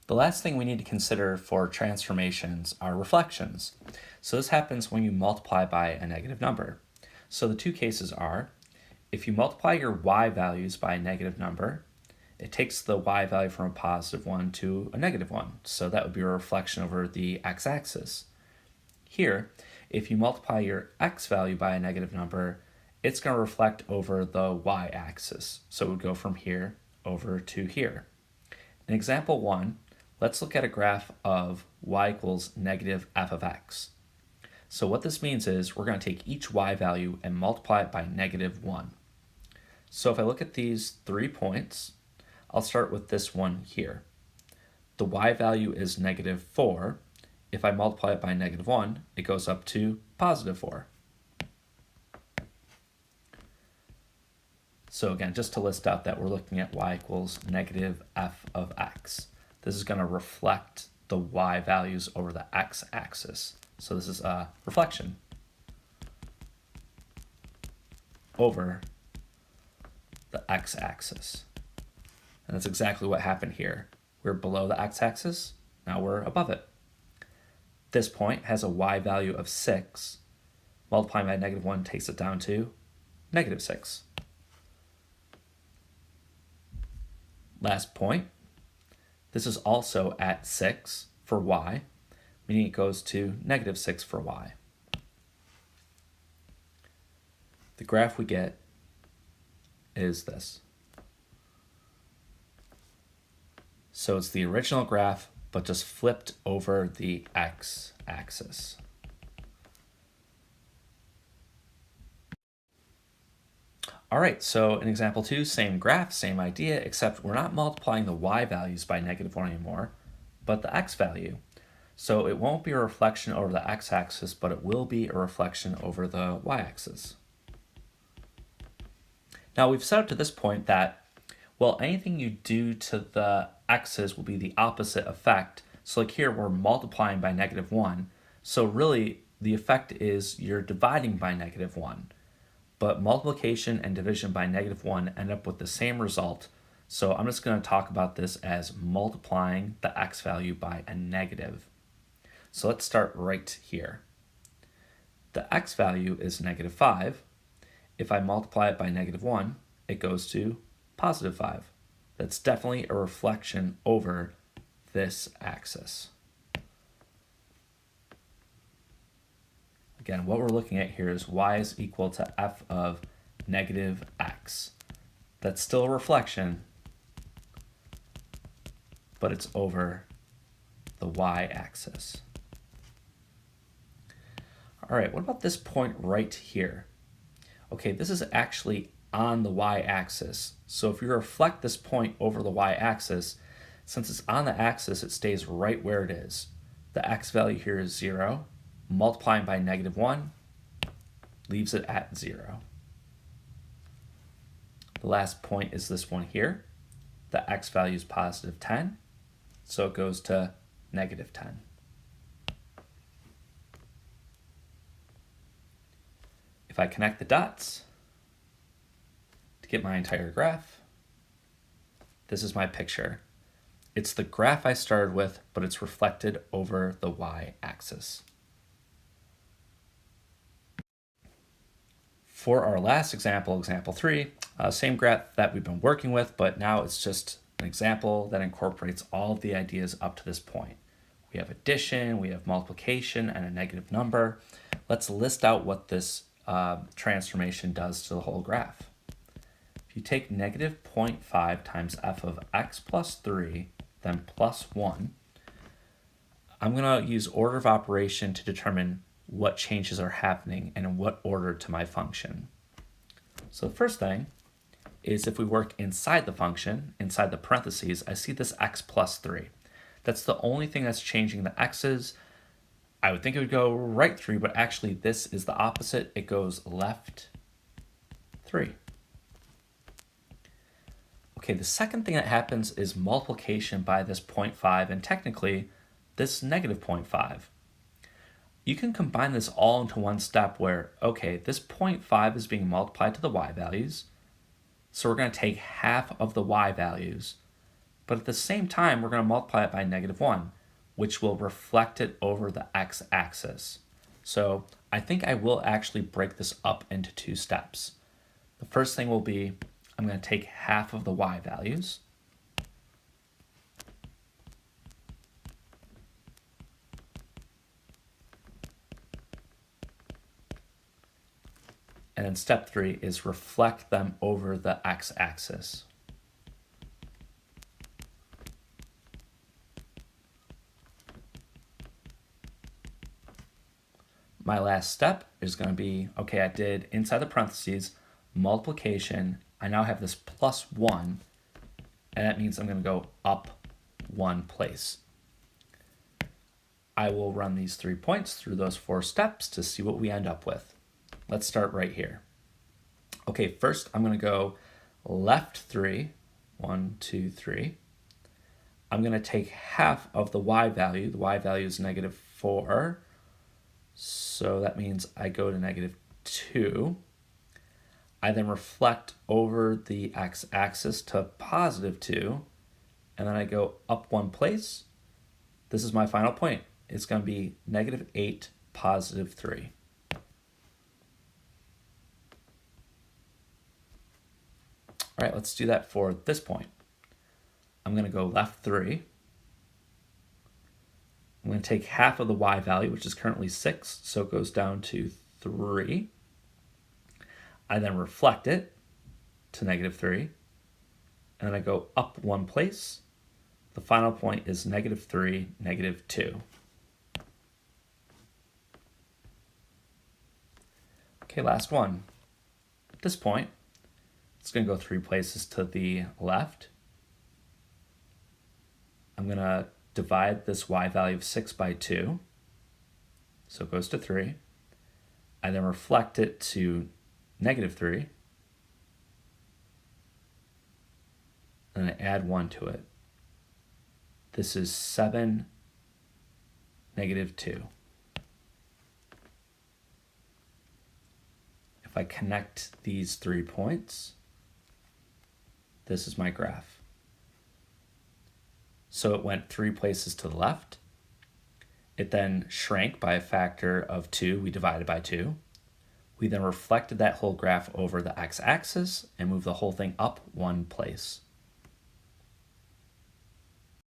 The last thing we need to consider for transformations are reflections. So this happens when you multiply by a negative number. So the two cases are, if you multiply your y values by a negative number, it takes the y value from a positive 1 to a negative 1. So that would be a reflection over the x-axis. Here, if you multiply your x value by a negative number, it's going to reflect over the y-axis. So it would go from here over to here. In example 1, let's look at a graph of y equals negative f of x. So what this means is we're going to take each y value and multiply it by negative 1. So if I look at these 3 points, I'll start with this one here. The y value is negative 4. If I multiply it by negative 1, it goes up to positive 4. So again, just to list out that we're looking at y equals negative f of x. This is going to reflect the y values over the x-axis. So this is a reflection over the x-axis. And that's exactly what happened here. We're below the x-axis, now we're above it. This point has a y value of 6. Multiplying by negative 1 takes it down to negative 6. Last point, this is also at 6 for y, meaning it goes to negative 6 for y. The graph we get is this. So it's the original graph, but just flipped over the x-axis. All right, so in example 2, same graph, same idea, except we're not multiplying the y values by negative 1 anymore, but the x value. So it won't be a reflection over the x-axis, but it will be a reflection over the y-axis. Now we've said up to this point that, well, anything you do to the x's will be the opposite effect. So like here, we're multiplying by negative 1. So really, the effect is you're dividing by negative 1. But multiplication and division by negative 1 end up with the same result. So I'm just going to talk about this as multiplying the x value by a negative. So let's start right here. The x value is negative 5. If I multiply it by negative 1, it goes to positive 5. That's definitely a reflection over this axis. Again, what we're looking at here is y is equal to f of negative x. That's still a reflection, but it's over the y-axis. All right, what about this point right here? Okay, this is actually on the y-axis. So if you reflect this point over the y-axis, since it's on the axis, it stays right where it is. The x value here is 0. Multiplying by negative 1 leaves it at 0. The last point is this one here. The x value is positive 10, so it goes to negative 10. If I connect the dots to get my entire graph, this is my picture. It's the graph I started with, but it's reflected over the y-axis. For our last example, example 3, same graph that we've been working with, but now it's just an example that incorporates all of the ideas up to this point. We have addition, we have multiplication, and a negative number. Let's list out what this transformation does to the whole graph. If you take negative 0.5 times f of x plus 3, then plus 1, I'm going to use order of operation to determine what changes are happening and in what order to my function. So the first thing is if we work inside the function, inside the parentheses, I see this x plus 3. That's the only thing that's changing the x's. I would think it would go right 3, but actually this is the opposite. It goes left 3. Okay, the second thing that happens is multiplication by this 0.5, and technically this negative 0.5. You can combine this all into one step where, okay, this 0.5 is being multiplied to the y values, so we're going to take half of the y values, But at the same time, we're going to multiply it by -1, which will reflect it over the x-axis. So I think I will actually break this up into 2 steps. The first thing will be, I'm going to take half of the y values, and then step 3 is reflect them over the x-axis. My last step is going to be, okay, I did inside the parentheses multiplication. I now have this +1, and that means I'm going to go up 1 place. I will run these 3 points through those 4 steps to see what we end up with. Let's start right here. Okay, first I'm going to go left 3, 1, 2, 3. I'm going to take half of the y value. The y value is -4. So that means I go to -2. I then reflect over the x-axis to +2, and then I go up 1 place. This is my final point. It's going to be -8, +3. All right, let's do that for this point. I'm going to go left 3. I'm going to take half of the y value, which is currently 6, so it goes down to 3. I then reflect it to -3, and then I go up 1 place. The final point is -3, -2. Okay, last one. At this point, it's going to go 3 places to the left. I'm going to divide this y value of 6 by 2, so it goes to 3. I then reflect it to -3, and I add 1 to it. This is 7, -2. If I connect these 3 points, this is my graph. So it went 3 places to the left. It then shrank by a factor of 2. We divided by 2. We then reflected that whole graph over the x-axis and moved the whole thing up 1 place.